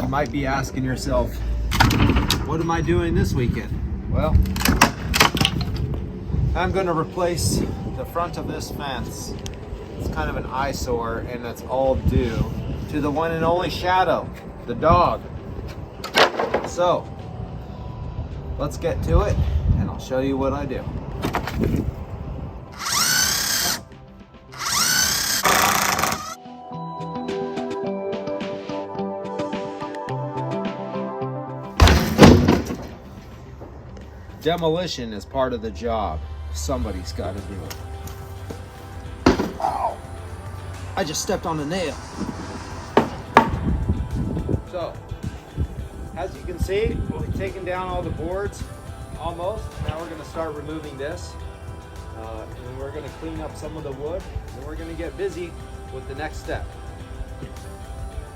You might be asking yourself, what am I doing this weekend? Well, I'm going to replace the front of this fence. It's kind of an eyesore, and that's all due to the one and only Shadow, the dog. So, let's get to it, and I'll show you what I do. Demolition is part of the job. Somebody's got to do it. Ow! I just stepped on a nail. So, as you can see, we've taken down all the boards, almost. Now we're going to start removing this. And we're going to clean up some of the wood. And we're going to get busy with the next step.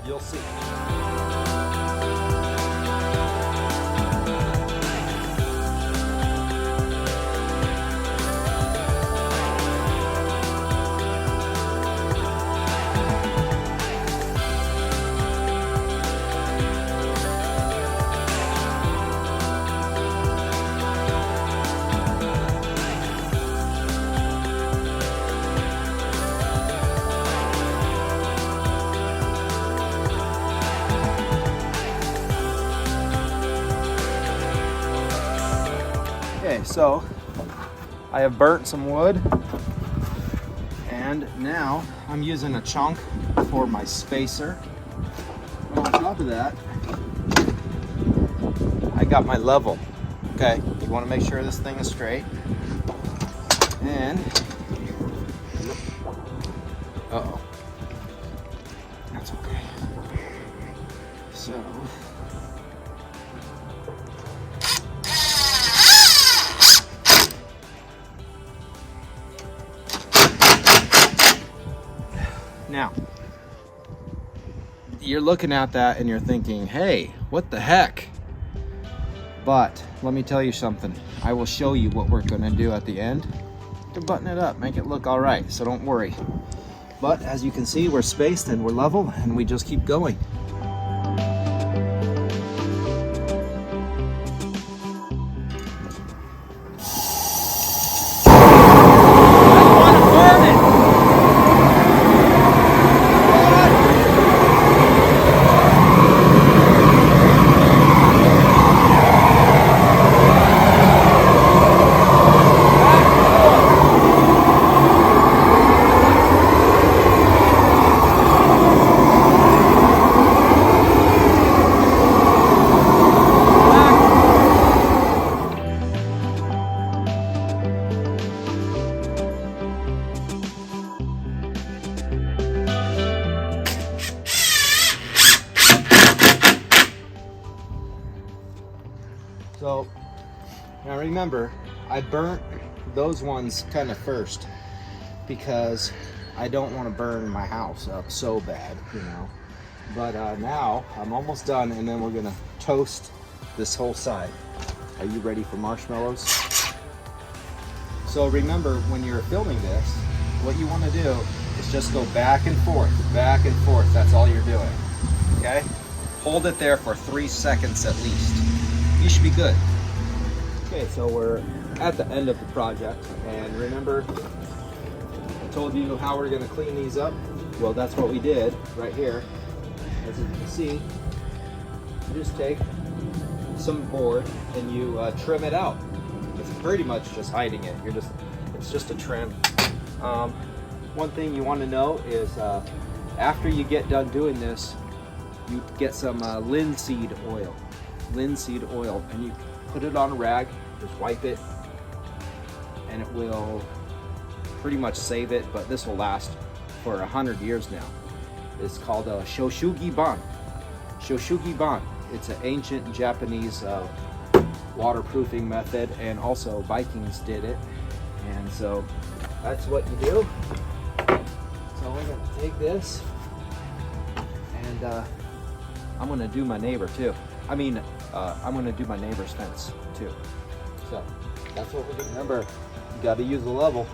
You'll see. Okay, so I have burnt some wood, and now I'm using a chunk for my spacer. And on top of that, I got my level. Okay, you want to make sure this thing is straight. And uh-oh, that's okay. So now, you're looking at that and you're thinking, hey, what the heck? But let me tell you something. I will show you what we're gonna do at the end to button it up, make it look all right, so don't worry. But as you can see, we're spaced and we're level, and we just keep going. So now remember, I burnt those ones kind of first because I don't want to burn my house up so bad, you know. But now I'm almost done, and then we're gonna toast this whole side. Are you ready for marshmallows? So remember, when you're filming this, what you want to do is just go back and forth, back and forth. That's all you're doing, okay? Hold it there for 3 seconds at least. You should be good. Okay, so we're at the end of the project, and remember I told you how we're going to clean these up? Well, that's what we did right here. As you can see, you just take some board and you trim it out. It's pretty much just hiding it. It's just a trim. One thing you want to know is after you get done doing this, you get some linseed oil, and you put it on a rag, just wipe it, and it will pretty much save it, but this will last for 100 years now. It's called a Shou ban. It's an ancient Japanese waterproofing method, and also Vikings did it, and so that's what you do. So we're going to take this, and I'm going to do my neighbor too. I'm going to do my neighbor's fence too. So that's what we're doing. Remember, you got to use the level.